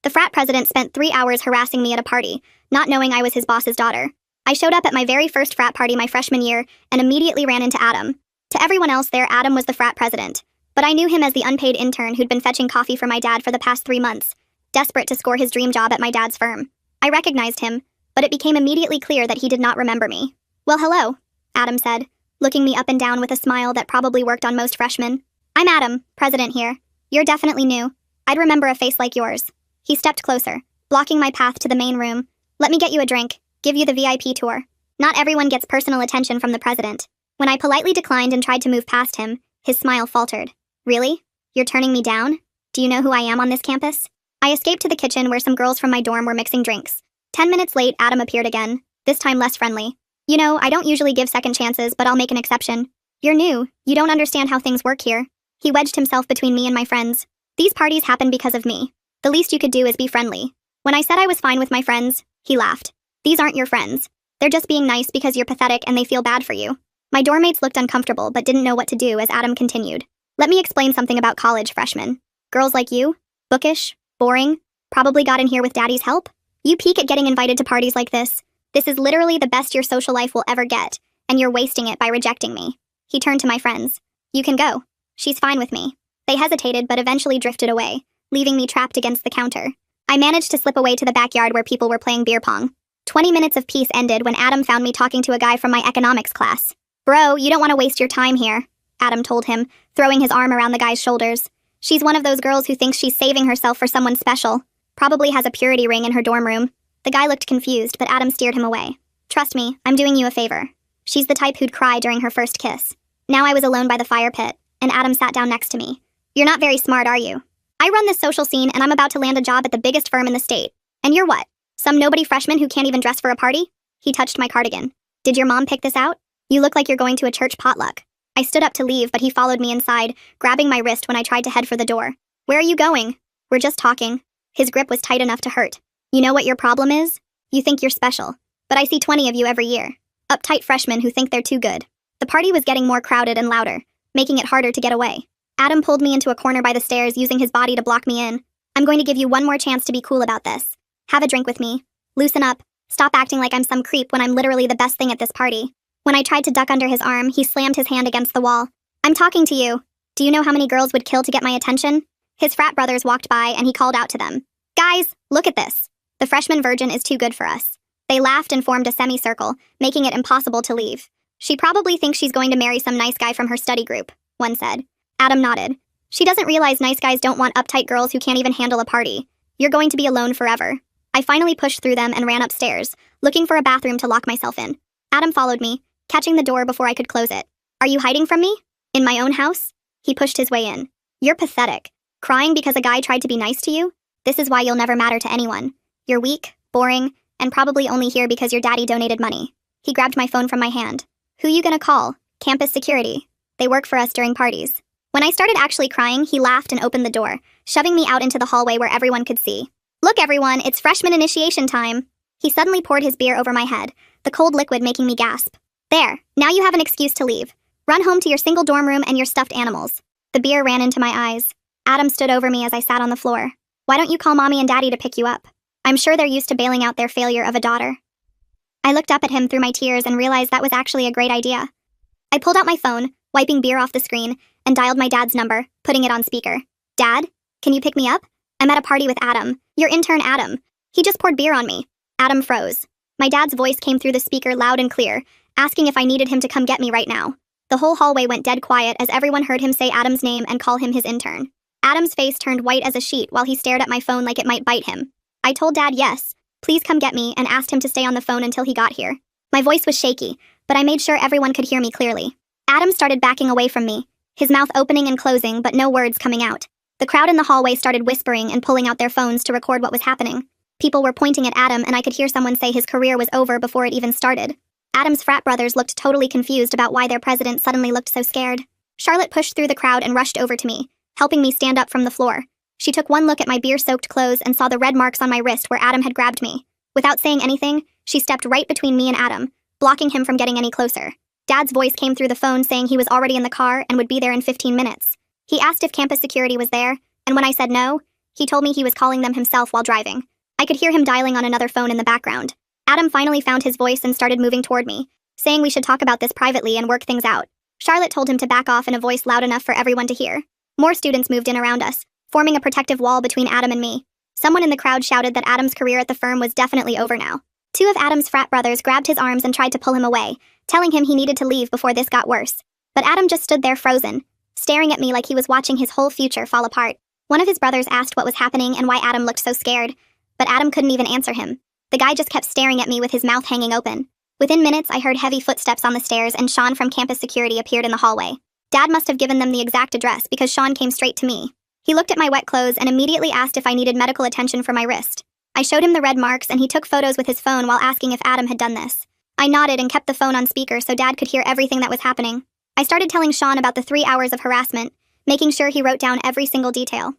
The frat president spent 3 hours harassing me at a party, not knowing I was his boss's daughter. I showed up at my very first frat party my freshman year and immediately ran into Adam. To everyone else there, Adam was the frat president. But I knew him as the unpaid intern who'd been fetching coffee for my dad for the past 3 months, desperate to score his dream job at my dad's firm. I recognized him, but it became immediately clear that he did not remember me. "Well, hello," Adam said, looking me up and down with a smile that probably worked on most freshmen. "I'm Adam, president here. You're definitely new. I'd remember a face like yours." He stepped closer, blocking my path to the main room. "Let me get you a drink, give you the VIP tour." Not everyone gets personal attention from the president. When I politely declined and tried to move past him, his smile faltered. "Really? You're turning me down? Do you know who I am on this campus?" I escaped to the kitchen where some girls from my dorm were mixing drinks. 10 minutes late, Adam appeared again, this time less friendly. "You know, I don't usually give second chances, but I'll make an exception. You're new, you don't understand how things work here." He wedged himself between me and my friends. "These parties happen because of me. The least you could do is be friendly." When I said I was fine with my friends, he laughed. "These aren't your friends. They're just being nice because you're pathetic and they feel bad for you." My dormmates looked uncomfortable but didn't know what to do as Adam continued. "Let me explain something about college, freshmen. Girls like you, bookish, boring, probably got in here with daddy's help. You peak at getting invited to parties like this. This is literally the best your social life will ever get, and you're wasting it by rejecting me." He turned to my friends. "You can go. She's fine with me." They hesitated but eventually drifted away, leaving me trapped against the counter. I managed to slip away to the backyard where people were playing beer pong. 20 minutes of peace ended when Adam found me talking to a guy from my economics class. "Bro, you don't want to waste your time here," Adam told him, throwing his arm around the guy's shoulders. "She's one of those girls who thinks she's saving herself for someone special. Probably has a purity ring in her dorm room." The guy looked confused, but Adam steered him away. "Trust me, I'm doing you a favor. She's the type who'd cry during her first kiss." Now I was alone by the fire pit, and Adam sat down next to me. "You're not very smart, are you? I run this social scene and I'm about to land a job at the biggest firm in the state. And you're what? Some nobody freshman who can't even dress for a party?" He touched my cardigan. "Did your mom pick this out? You look like you're going to a church potluck." I stood up to leave, but he followed me inside, grabbing my wrist when I tried to head for the door. "Where are you going?" "We're just talking." His grip was tight enough to hurt. "You know what your problem is? You think you're special. But I see 20 of you every year. Uptight freshmen who think they're too good." The party was getting more crowded and louder, making it harder to get away. Adam pulled me into a corner by the stairs, using his body to block me in. "I'm going to give you one more chance to be cool about this. Have a drink with me. Loosen up. Stop acting like I'm some creep when I'm literally the best thing at this party." When I tried to duck under his arm, he slammed his hand against the wall. "I'm talking to you. Do you know how many girls would kill to get my attention?" His frat brothers walked by and he called out to them. "Guys, look at this. The freshman virgin is too good for us." They laughed and formed a semicircle, making it impossible to leave. "She probably thinks she's going to marry some nice guy from her study group," one said. Adam nodded. "She doesn't realize nice guys don't want uptight girls who can't even handle a party. You're going to be alone forever." I finally pushed through them and ran upstairs, looking for a bathroom to lock myself in. Adam followed me, catching the door before I could close it. "Are you hiding from me? In my own house?" He pushed his way in. "You're pathetic. Crying because a guy tried to be nice to you? This is why you'll never matter to anyone. You're weak, boring, and probably only here because your daddy donated money." He grabbed my phone from my hand. "Who you gonna call? Campus security. They work for us during parties." When I started actually crying, he laughed and opened the door, shoving me out into the hallway where everyone could see. "Look, everyone, it's freshman initiation time." He suddenly poured his beer over my head, the cold liquid making me gasp. "There, now you have an excuse to leave. Run home to your single dorm room and your stuffed animals." The beer ran into my eyes. Adam stood over me as I sat on the floor. "Why don't you call mommy and daddy to pick you up? I'm sure they're used to bailing out their failure of a daughter." I looked up at him through my tears and realized that was actually a great idea. I pulled out my phone, wiping beer off the screen, and dialed my dad's number, putting it on speaker. "Dad, can you pick me up? I'm at a party with Adam, your intern Adam. He just poured beer on me." Adam froze. My dad's voice came through the speaker loud and clear, asking if I needed him to come get me right now. The whole hallway went dead quiet as everyone heard him say Adam's name and call him his intern. Adam's face turned white as a sheet while he stared at my phone like it might bite him. I told Dad yes, please come get me, and asked him to stay on the phone until he got here. My voice was shaky, but I made sure everyone could hear me clearly. Adam started backing away from me, his mouth opening and closing but no words coming out. The crowd in the hallway started whispering and pulling out their phones to record what was happening. People were pointing at Adam and I could hear someone say his career was over before it even started. Adam's frat brothers looked totally confused about why their president suddenly looked so scared. Charlotte pushed through the crowd and rushed over to me, helping me stand up from the floor. She took one look at my beer-soaked clothes and saw the red marks on my wrist where Adam had grabbed me. Without saying anything, she stepped right between me and Adam, blocking him from getting any closer. Dad's voice came through the phone saying he was already in the car and would be there in 15 minutes. He asked if campus security was there, and when I said no, He told me he was calling them himself while driving. I could hear him dialing on another phone in the background. Adam finally found his voice and started moving toward me, saying we should talk about this privately and work things out. Charlotte told him to back off in a voice loud enough for everyone to hear. More students moved in around us, forming a protective wall between Adam and me. Someone in the crowd shouted that Adam's career at the firm was definitely over now. Two of Adam's frat brothers grabbed his arms and tried to pull him away, telling him he needed to leave before this got worse. But Adam just stood there frozen, staring at me like he was watching his whole future fall apart. One of his brothers asked what was happening and why Adam looked so scared, but Adam couldn't even answer him. The guy just kept staring at me with his mouth hanging open. Within minutes, I heard heavy footsteps on the stairs and Sean from campus security appeared in the hallway. Dad must have given them the exact address because Sean came straight to me. He looked at my wet clothes and immediately asked if I needed medical attention for my wrist. I showed him the red marks and he took photos with his phone while asking if Adam had done this. I nodded and kept the phone on speaker so Dad could hear everything that was happening. I started telling Sean about the 3 hours of harassment, making sure he wrote down every single detail.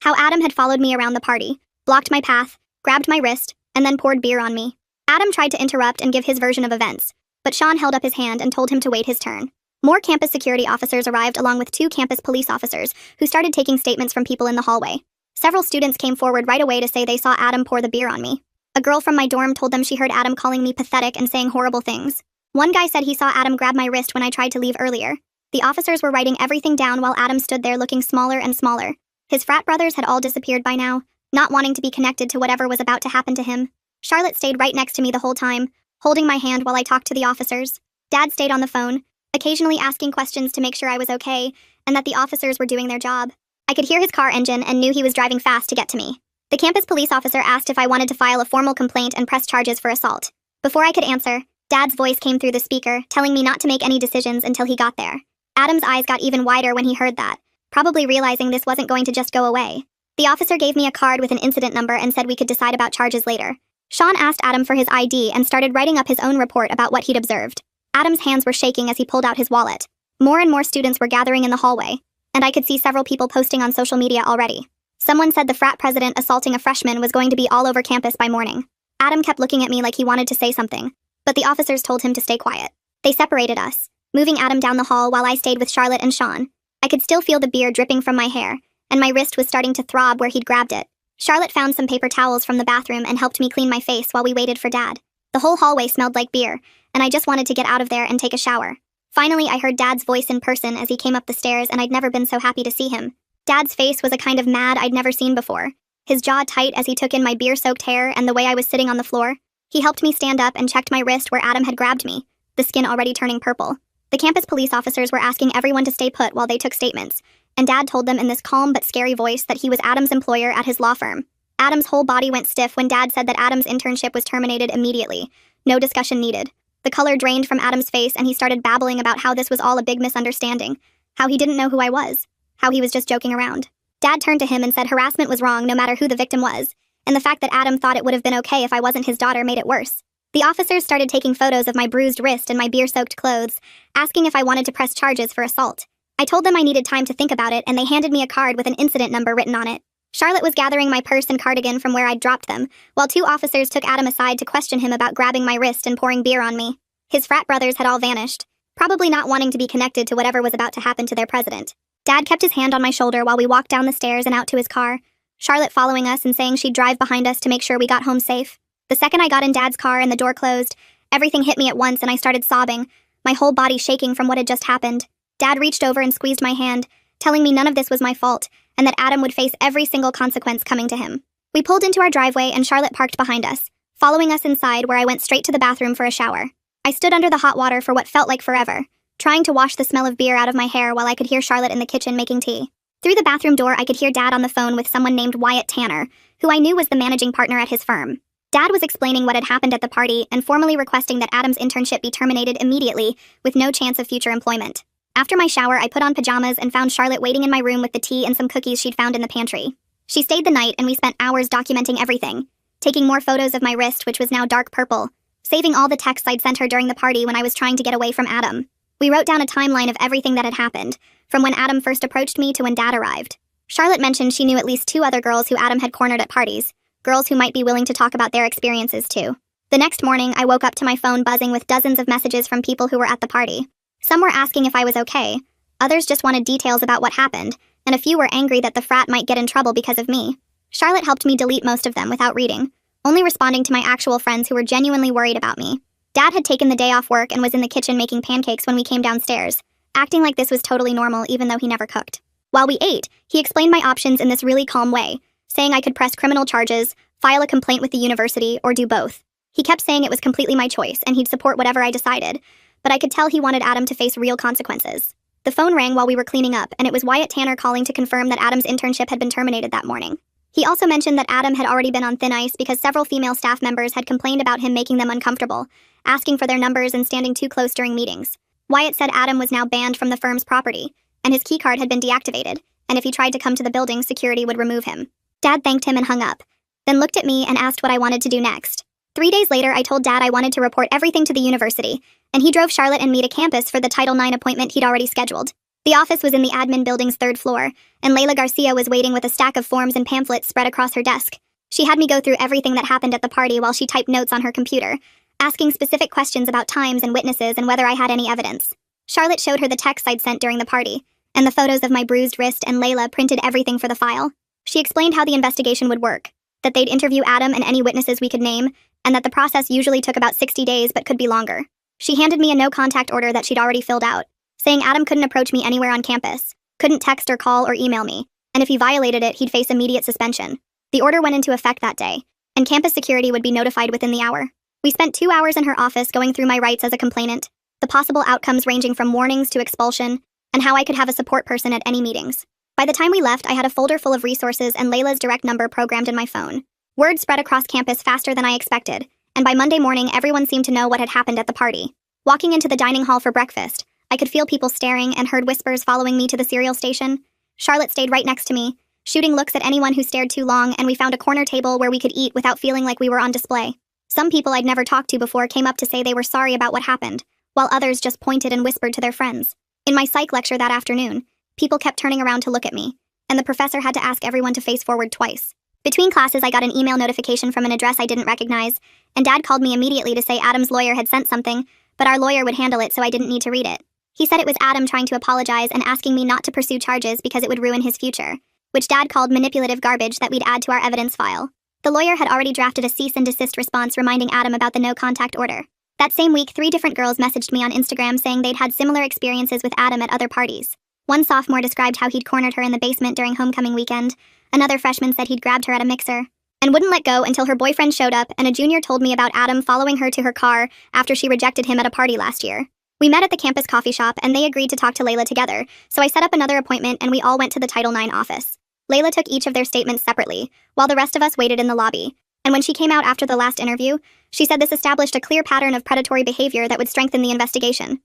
How Adam had followed me around the party, blocked my path, grabbed my wrist, and then poured beer on me. Adam tried to interrupt and give his version of events, but Sean held up his hand and told him to wait his turn. More campus security officers arrived along with 2 campus police officers who started taking statements from people in the hallway. Several students came forward right away to say they saw Adam pour the beer on me. A girl from my dorm told them she heard Adam calling me pathetic and saying horrible things. One guy said he saw Adam grab my wrist when I tried to leave earlier. The officers were writing everything down while Adam stood there looking smaller and smaller. His frat brothers had all disappeared by now, not wanting to be connected to whatever was about to happen to him. Charlotte stayed right next to me the whole time, holding my hand while I talked to the officers. Dad stayed on the phone, occasionally asking questions to make sure I was okay and that the officers were doing their job. I could hear his car engine and knew he was driving fast to get to me. The campus police officer asked if I wanted to file a formal complaint and press charges for assault. Before I could answer, Dad's voice came through the speaker, telling me not to make any decisions until he got there. Adam's eyes got even wider when he heard that, probably realizing this wasn't going to just go away. The officer gave me a card with an incident number and said we could decide about charges later. Sean asked Adam for his ID and started writing up his own report about what he'd observed. Adam's hands were shaking as he pulled out his wallet. More and more students were gathering in the hallway, and I could see several people posting on social media already. Someone said the frat president assaulting a freshman was going to be all over campus by morning. Adam kept looking at me like he wanted to say something, but the officers told him to stay quiet. They separated us, moving Adam down the hall while I stayed with Charlotte and Sean. I could still feel the beer dripping from my hair, and my wrist was starting to throb where he'd grabbed it. Charlotte found some paper towels from the bathroom and helped me clean my face while we waited for Dad. The whole hallway smelled like beer, and I just wanted to get out of there and take a shower. Finally, I heard Dad's voice in person as he came up the stairs, and I'd never been so happy to see him. Dad's face was a kind of mad I'd never seen before, his jaw tight as he took in my beer-soaked hair and the way I was sitting on the floor. He helped me stand up and checked my wrist where Adam had grabbed me, the skin already turning purple. The campus police officers were asking everyone to stay put while they took statements, and Dad told them in this calm but scary voice that he was Adam's employer at his law firm. Adam's whole body went stiff when Dad said that Adam's internship was terminated immediately. No discussion needed. The color drained from Adam's face and he started babbling about how this was all a big misunderstanding, how he didn't know who I was, how he was just joking around. Dad turned to him and said harassment was wrong no matter who the victim was, and the fact that Adam thought it would have been okay if I wasn't his daughter made it worse. The officers started taking photos of my bruised wrist and my beer-soaked clothes, asking if I wanted to press charges for assault. I told them I needed time to think about it, and they handed me a card with an incident number written on it. Charlotte was gathering my purse and cardigan from where I'd dropped them, while 2 officers took Adam aside to question him about grabbing my wrist and pouring beer on me. His frat brothers had all vanished, probably not wanting to be connected to whatever was about to happen to their president. Dad kept his hand on my shoulder while we walked down the stairs and out to his car, Charlotte following us and saying she'd drive behind us to make sure we got home safe. The second I got in Dad's car and the door closed, everything hit me at once and I started sobbing, my whole body shaking from what had just happened. Dad reached over and squeezed my hand, telling me none of this was my fault, and that Adam would face every single consequence coming to him. We pulled into our driveway and Charlotte parked behind us, following us inside where I went straight to the bathroom for a shower. I stood under the hot water for what felt like forever, trying to wash the smell of beer out of my hair while I could hear Charlotte in the kitchen making tea. Through the bathroom door, I could hear Dad on the phone with someone named Wyatt Tanner, who I knew was the managing partner at his firm. Dad was explaining what had happened at the party and formally requesting that Adam's internship be terminated immediately with no chance of future employment. After my shower, I put on pajamas and found Charlotte waiting in my room with the tea and some cookies she'd found in the pantry. She stayed the night and we spent hours documenting everything, taking more photos of my wrist, which was now dark purple, saving all the texts I'd sent her during the party when I was trying to get away from Adam. We wrote down a timeline of everything that had happened, from when Adam first approached me to when Dad arrived. Charlotte mentioned she knew at least 2 other girls who Adam had cornered at parties, girls who might be willing to talk about their experiences too. The next morning, I woke up to my phone buzzing with dozens of messages from people who were at the party. Some were asking if I was okay, others just wanted details about what happened, and a few were angry that the frat might get in trouble because of me. Charlotte helped me delete most of them without reading, only responding to my actual friends who were genuinely worried about me. Dad had taken the day off work and was in the kitchen making pancakes when we came downstairs, acting like this was totally normal even though he never cooked. While we ate, he explained my options in this really calm way, saying I could press criminal charges, file a complaint with the university, or do both. He kept saying it was completely my choice and he'd support whatever I decided, but I could tell he wanted Adam to face real consequences. The phone rang while we were cleaning up, and it was Wyatt Tanner calling to confirm that Adam's internship had been terminated that morning. He also mentioned that Adam had already been on thin ice because several female staff members had complained about him making them uncomfortable, asking for their numbers and standing too close during meetings. Wyatt said Adam was now banned from the firm's property, and his keycard had been deactivated, and if he tried to come to the building, security would remove him. Dad thanked him and hung up, then looked at me and asked what I wanted to do next. 3 days later, I told Dad I wanted to report everything to the university, and he drove Charlotte and me to campus for the Title IX appointment he'd already scheduled. The office was in the admin building's 3rd floor, and Layla Garcia was waiting with a stack of forms and pamphlets spread across her desk. She had me go through everything that happened at the party while she typed notes on her computer, asking specific questions about times and witnesses and whether I had any evidence. Charlotte showed her the texts I'd sent during the party, and the photos of my bruised wrist, and Layla printed everything for the file. She explained how the investigation would work, that they'd interview Adam and any witnesses we could name, and that the process usually took about 60 days but could be longer. She handed me a no-contact order that she'd already filled out, saying Adam couldn't approach me anywhere on campus, couldn't text or call or email me, and if he violated it, he'd face immediate suspension. The order went into effect that day, and campus security would be notified within the hour. We spent 2 hours in her office going through my rights as a complainant, the possible outcomes ranging from warnings to expulsion, and how I could have a support person at any meetings. By the time we left, I had a folder full of resources and Layla's direct number programmed in my phone. Word spread across campus faster than I expected, and by Monday morning, everyone seemed to know what had happened at the party. Walking into the dining hall for breakfast, I could feel people staring and heard whispers following me to the cereal station. Charlotte stayed right next to me, shooting looks at anyone who stared too long, and we found a corner table where we could eat without feeling like we were on display. Some people I'd never talked to before came up to say they were sorry about what happened, while others just pointed and whispered to their friends. In my psych lecture that afternoon, people kept turning around to look at me, and the professor had to ask everyone to face forward twice. Between classes, I got an email notification from an address I didn't recognize, and Dad called me immediately to say Adam's lawyer had sent something, but our lawyer would handle it so I didn't need to read it. He said it was Adam trying to apologize and asking me not to pursue charges because it would ruin his future, which Dad called manipulative garbage that we'd add to our evidence file. The lawyer had already drafted a cease and desist response reminding Adam about the no-contact order. That same week, 3 different girls messaged me on Instagram saying they'd had similar experiences with Adam at other parties. One sophomore described how he'd cornered her in the basement during homecoming weekend. Another freshman said he'd grabbed her at a mixer and wouldn't let go until her boyfriend showed up, and a junior told me about Adam following her to her car after she rejected him at a party last year. We met at the campus coffee shop, and they agreed to talk to Layla together, so I set up another appointment and we all went to the Title IX office. Layla took each of their statements separately, while the rest of us waited in the lobby, and when she came out after the last interview, she said this established a clear pattern of predatory behavior that would strengthen the investigation.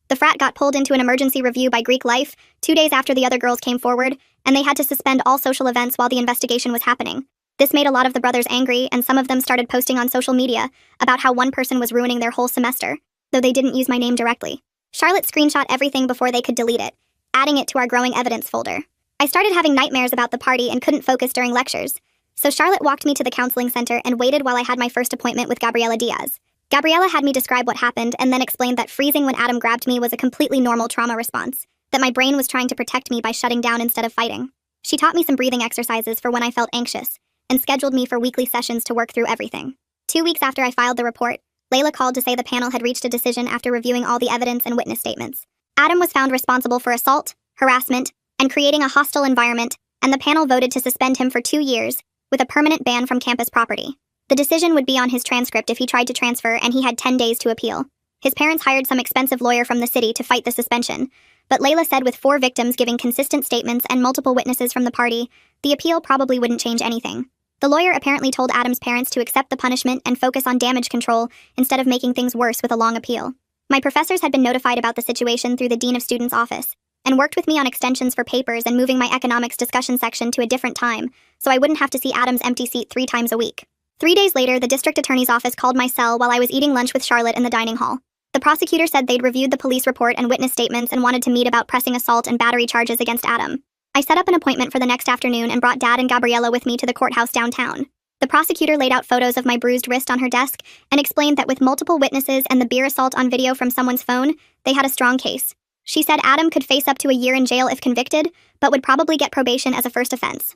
The frat got pulled into an emergency review by Greek Life 2 days after the other girls came forward, and they had to suspend all social events while the investigation was happening. This made a lot of the brothers angry, and some of them started posting on social media about how one person was ruining their whole semester, though they didn't use my name directly. Charlotte screenshot everything before they could delete it, adding it to our growing evidence folder. I started having nightmares about the party and couldn't focus during lectures, so Charlotte walked me to the counseling center and waited while I had my first appointment with Gabriela Diaz. Gabriela had me describe what happened and then explained that freezing when Adam grabbed me was a completely normal trauma response, that my brain was trying to protect me by shutting down instead of fighting. She taught me some breathing exercises for when I felt anxious, and scheduled me for weekly sessions to work through everything. 2 weeks after I filed the report, Layla called to say the panel had reached a decision after reviewing all the evidence and witness statements. Adam was found responsible for assault, harassment, and creating a hostile environment, and the panel voted to suspend him for 2 years, with a permanent ban from campus property. The decision would be on his transcript if he tried to transfer, and he had 10 days to appeal. His parents hired some expensive lawyer from the city to fight the suspension, but Layla said with 4 victims giving consistent statements and multiple witnesses from the party, the appeal probably wouldn't change anything. The lawyer apparently told Adam's parents to accept the punishment and focus on damage control instead of making things worse with a long appeal. My professors had been notified about the situation through the Dean of Students' office, and worked with me on extensions for papers and moving my economics discussion section to a different time, so I wouldn't have to see Adam's empty seat 3 times a week. 3 days later, the district attorney's office called my cell while I was eating lunch with Charlotte in the dining hall. The prosecutor said they'd reviewed the police report and witness statements and wanted to meet about pressing assault and battery charges against Adam. I set up an appointment for the next afternoon and brought Dad and Gabriela with me to the courthouse downtown. The prosecutor laid out photos of my bruised wrist on her desk and explained that with multiple witnesses and the beer assault on video from someone's phone, they had a strong case. She said Adam could face up to a year in jail if convicted, but would probably get probation as a first offense.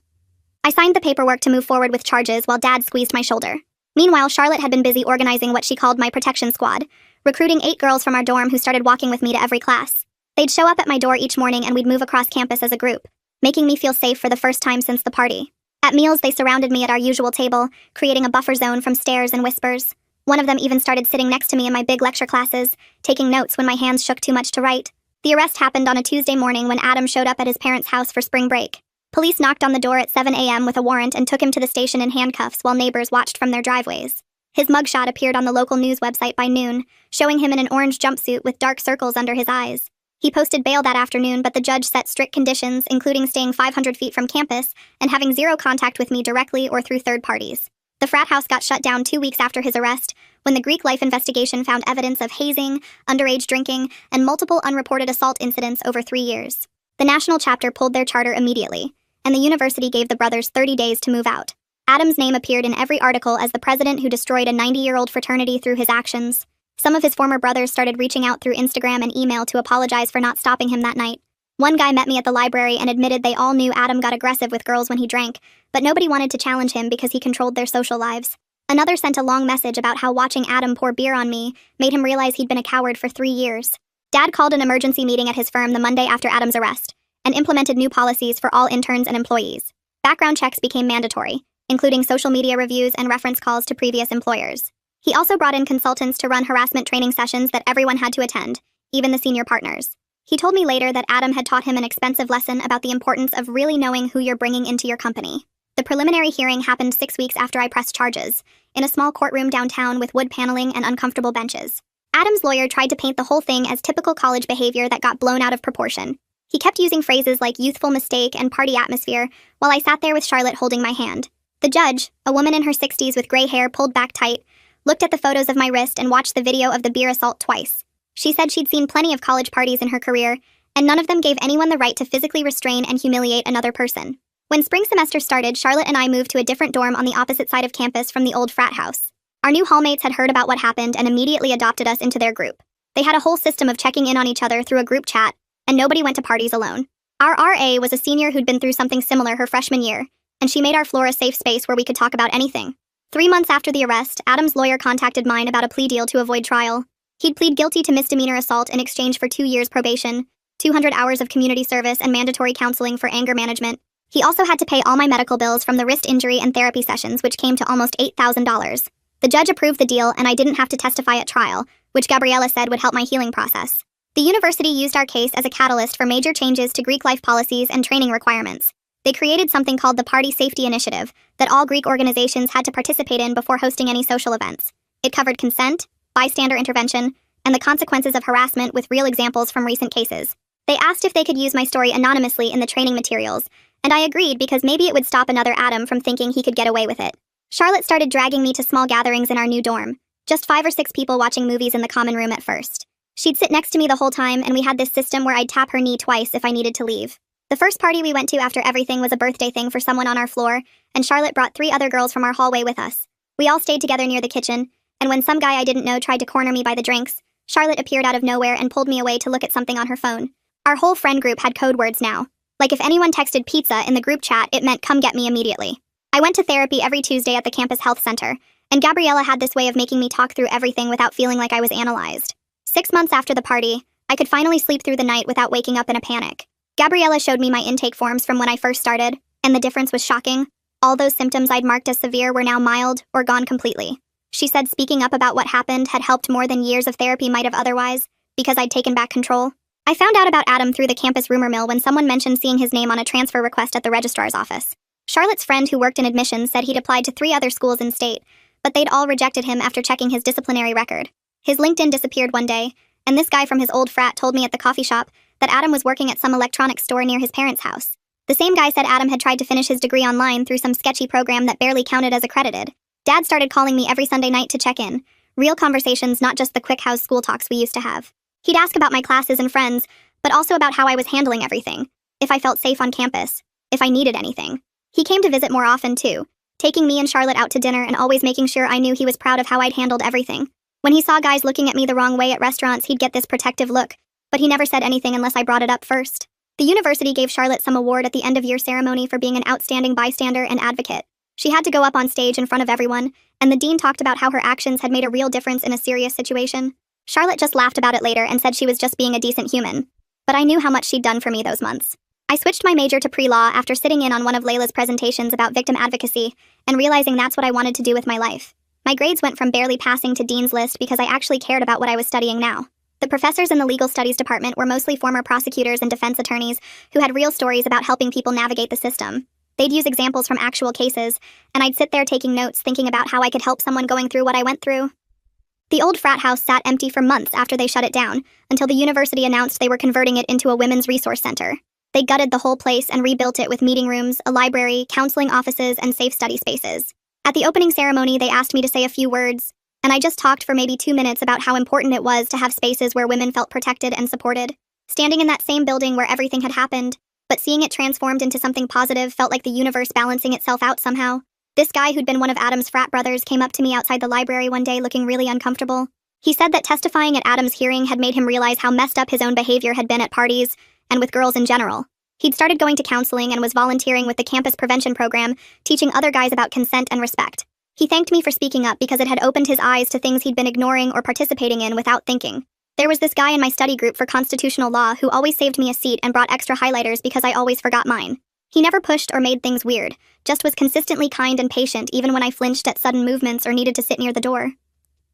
I signed the paperwork to move forward with charges while Dad squeezed my shoulder. Meanwhile, Charlotte had been busy organizing what she called my protection squad, recruiting 8 girls from our dorm who started walking with me to every class. They'd show up at my door each morning and we'd move across campus as a group, making me feel safe for the first time since the party. At meals, they surrounded me at our usual table, creating a buffer zone from stares and whispers. One of them even started sitting next to me in my big lecture classes, taking notes when my hands shook too much to write. The arrest happened on a Tuesday morning when Adam showed up at his parents' house for spring break. Police knocked on the door at 7 a.m. with a warrant and took him to the station in handcuffs while neighbors watched from their driveways. His mugshot appeared on the local news website by noon, showing him in an orange jumpsuit with dark circles under his eyes. He posted bail that afternoon, but the judge set strict conditions, including staying 500 feet from campus and having zero contact with me directly or through third parties. The frat house got shut down 2 weeks after his arrest, when the Greek life investigation found evidence of hazing, underage drinking, and multiple unreported assault incidents over 3 years. The national chapter pulled their charter immediately, and the university gave the brothers 30 days to move out. Adam's name appeared in every article as the president who destroyed a 90-year-old fraternity through his actions. Some of his former brothers started reaching out through Instagram and email to apologize for not stopping him that night. One guy met me at the library and admitted they all knew Adam got aggressive with girls when he drank, but nobody wanted to challenge him because he controlled their social lives. Another sent a long message about how watching Adam pour beer on me made him realize he'd been a coward for 3 years. Dad called an emergency meeting at his firm the Monday after Adam's arrest and implemented new policies for all interns and employees. Background checks became mandatory, including social media reviews and reference calls to previous employers. He also brought in consultants to run harassment training sessions that everyone had to attend, even the senior partners. He told me later that Adam had taught him an expensive lesson about the importance of really knowing who you're bringing into your company. The preliminary hearing happened 6 weeks after I pressed charges, in a small courtroom downtown with wood paneling and uncomfortable benches. Adam's lawyer tried to paint the whole thing as typical college behavior that got blown out of proportion. He kept using phrases like youthful mistake and party atmosphere while I sat there with Charlotte holding my hand. The judge, a woman in her 60s with gray hair pulled back tight, looked at the photos of my wrist and watched the video of the beer assault twice. She said she'd seen plenty of college parties in her career, and none of them gave anyone the right to physically restrain and humiliate another person. When spring semester started, Charlotte and I moved to a different dorm on the opposite side of campus from the old frat house. Our new hallmates had heard about what happened and immediately adopted us into their group. They had a whole system of checking in on each other through a group chat, and nobody went to parties alone. Our RA was a senior who'd been through something similar her freshman year, and she made our floor a safe space where we could talk about anything. 3 months after the arrest, Adam's lawyer contacted mine about a plea deal to avoid trial. He'd plead guilty to misdemeanor assault in exchange for 2 years probation, 200 hours of community service, and mandatory counseling for anger management. He also had to pay all my medical bills from the wrist injury and therapy sessions, which came to almost $8,000. The judge approved the deal, and I didn't have to testify at trial, which Gabriella said would help my healing process. The university used our case as a catalyst for major changes to Greek life policies and training requirements. They created something called the Party Safety Initiative that all Greek organizations had to participate in before hosting any social events. It covered consent, bystander intervention, and the consequences of harassment with real examples from recent cases. They asked if they could use my story anonymously in the training materials, and I agreed because maybe it would stop another Adam from thinking he could get away with it. Charlotte started dragging me to small gatherings in our new dorm, just 5 or 6 people watching movies in the common room at first. She'd sit next to me the whole time, and we had this system where I'd tap her knee twice if I needed to leave. The first party we went to after everything was a birthday thing for someone on our floor, and Charlotte brought 3 other girls from our hallway with us. We all stayed together near the kitchen, and when some guy I didn't know tried to corner me by the drinks, Charlotte appeared out of nowhere and pulled me away to look at something on her phone. Our whole friend group had code words now. Like if anyone texted pizza in the group chat, it meant come get me immediately. I went to therapy every Tuesday at the campus health center, and Gabriella had this way of making me talk through everything without feeling like I was analyzed. 6 months after the party, I could finally sleep through the night without waking up in a panic. Gabriella showed me my intake forms from when I first started, and the difference was shocking. All those symptoms I'd marked as severe were now mild or gone completely. She said speaking up about what happened had helped more than years of therapy might have otherwise, because I'd taken back control. I found out about Adam through the campus rumor mill when someone mentioned seeing his name on a transfer request at the registrar's office. Charlotte's friend who worked in admissions said he'd applied to 3 other schools in state, but they'd all rejected him after checking his disciplinary record. His LinkedIn disappeared one day, and this guy from his old frat told me at the coffee shop that Adam was working at some electronics store near his parents' house. The same guy said Adam had tried to finish his degree online through some sketchy program that barely counted as accredited. Dad started calling me every Sunday night to check in. Real conversations, not just the quick house school talks we used to have. He'd ask about my classes and friends, but also about how I was handling everything, if I felt safe on campus, if I needed anything. He came to visit more often too, taking me and Charlotte out to dinner and always making sure I knew he was proud of how I'd handled everything. When he saw guys looking at me the wrong way at restaurants, he'd get this protective look, but he never said anything unless I brought it up first. The university gave Charlotte some award at the end-of-year ceremony for being an outstanding bystander and advocate. She had to go up on stage in front of everyone, and the dean talked about how her actions had made a real difference in a serious situation. Charlotte just laughed about it later and said she was just being a decent human. But I knew how much she'd done for me those months. I switched my major to pre-law after sitting in on one of Layla's presentations about victim advocacy and realizing that's what I wanted to do with my life. My grades went from barely passing to dean's list because I actually cared about what I was studying now. The professors in the legal studies department were mostly former prosecutors and defense attorneys who had real stories about helping people navigate the system. They'd use examples from actual cases, and I'd sit there taking notes thinking about how I could help someone going through what I went through. The old frat house sat empty for months after they shut it down, until the university announced they were converting it into a women's resource center. They gutted the whole place and rebuilt it with meeting rooms, a library, counseling offices, and safe study spaces. At the opening ceremony, they asked me to say a few words, and I just talked for maybe 2 minutes about how important it was to have spaces where women felt protected and supported. Standing in that same building where everything had happened, but seeing it transformed into something positive felt like the universe balancing itself out somehow. This guy who'd been one of Adam's frat brothers came up to me outside the library one day looking really uncomfortable. He said that testifying at Adam's hearing had made him realize how messed up his own behavior had been at parties, and with girls in general. He'd started going to counseling and was volunteering with the campus prevention program, teaching other guys about consent and respect. He thanked me for speaking up because it had opened his eyes to things he'd been ignoring or participating in without thinking. There was this guy in my study group for constitutional law who always saved me a seat and brought extra highlighters because I always forgot mine. He never pushed or made things weird, just was consistently kind and patient even when I flinched at sudden movements or needed to sit near the door.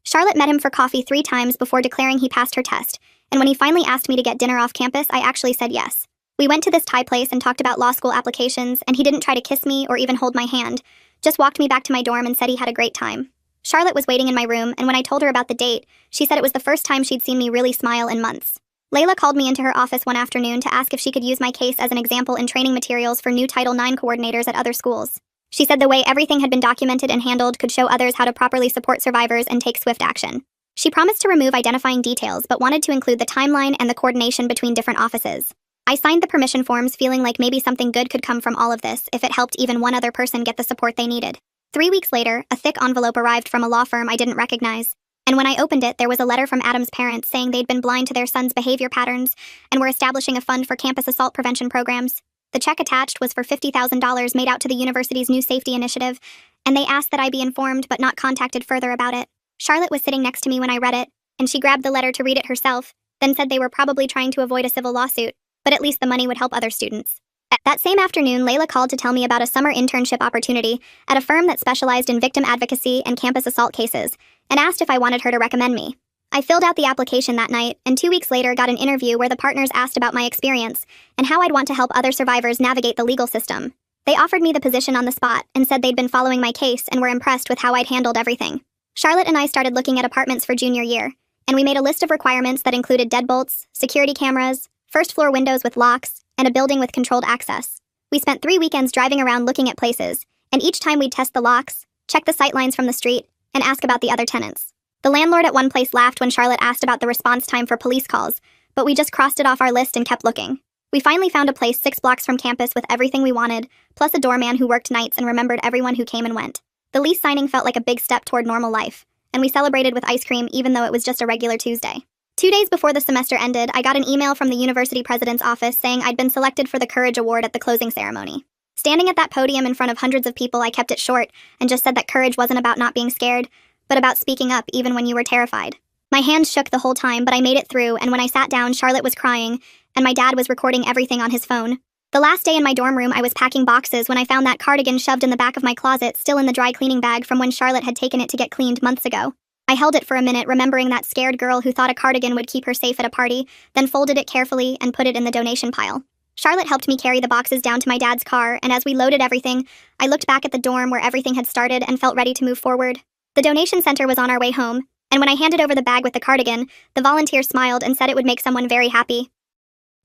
Charlotte met him for coffee 3 times before declaring he passed her test, and when he finally asked me to get dinner off campus, I actually said yes. We went to this Thai place and talked about law school applications, and he didn't try to kiss me or even hold my hand, just walked me back to my dorm and said he had a great time. Charlotte was waiting in my room, and when I told her about the date, she said it was the first time she'd seen me really smile in months. Layla called me into her office one afternoon to ask if she could use my case as an example in training materials for new Title IX coordinators at other schools. She said the way everything had been documented and handled could show others how to properly support survivors and take swift action. She promised to remove identifying details, but wanted to include the timeline and the coordination between different offices. I signed the permission forms feeling like maybe something good could come from all of this if it helped even one other person get the support they needed. 3 weeks later, a thick envelope arrived from a law firm I didn't recognize, and when I opened it, there was a letter from Adam's parents saying they'd been blind to their son's behavior patterns and were establishing a fund for campus assault prevention programs. The check attached was for $50,000 made out to the university's new safety initiative, and they asked that I be informed but not contacted further about it. Charlotte was sitting next to me when I read it, and she grabbed the letter to read it herself, then said they were probably trying to avoid a civil lawsuit, but at least the money would help other students. That same afternoon, Layla called to tell me about a summer internship opportunity at a firm that specialized in victim advocacy and campus assault cases, and asked if I wanted her to recommend me. I filled out the application that night, and 2 weeks later got an interview where the partners asked about my experience and how I'd want to help other survivors navigate the legal system. They offered me the position on the spot and said they'd been following my case and were impressed with how I'd handled everything. Charlotte and I started looking at apartments for junior year, and we made a list of requirements that included deadbolts, security cameras, first-floor windows with locks, and a building with controlled access. We spent 3 weekends driving around looking at places, and each time we'd test the locks, check the sightlines from the street, and ask about the other tenants. The landlord at one place laughed when Charlotte asked about the response time for police calls, but we just crossed it off our list and kept looking. We finally found a place 6 blocks from campus with everything we wanted, plus a doorman who worked nights and remembered everyone who came and went. The lease signing felt like a big step toward normal life, and we celebrated with ice cream even though it was just a regular Tuesday. 2 days before the semester ended, I got an email from the university president's office saying I'd been selected for the Courage Award at the closing ceremony. Standing at that podium in front of hundreds of people, I kept it short and just said that courage wasn't about not being scared, but about speaking up even when you were terrified. My hands shook the whole time, but I made it through, and when I sat down, Charlotte was crying, and my dad was recording everything on his phone. The last day in my dorm room, I was packing boxes when I found that cardigan shoved in the back of my closet, still in the dry cleaning bag from when Charlotte had taken it to get cleaned months ago. I held it for a minute, remembering that scared girl who thought a cardigan would keep her safe at a party, then folded it carefully and put it in the donation pile. Charlotte helped me carry the boxes down to my dad's car, and as we loaded everything, I looked back at the dorm where everything had started and felt ready to move forward. The donation center was on our way home, and when I handed over the bag with the cardigan, the volunteer smiled and said it would make someone very happy.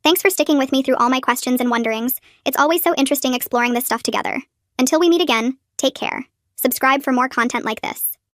Thanks for sticking with me through all my questions and wonderings. It's always so interesting exploring this stuff together. Until we meet again, take care. Subscribe for more content like this.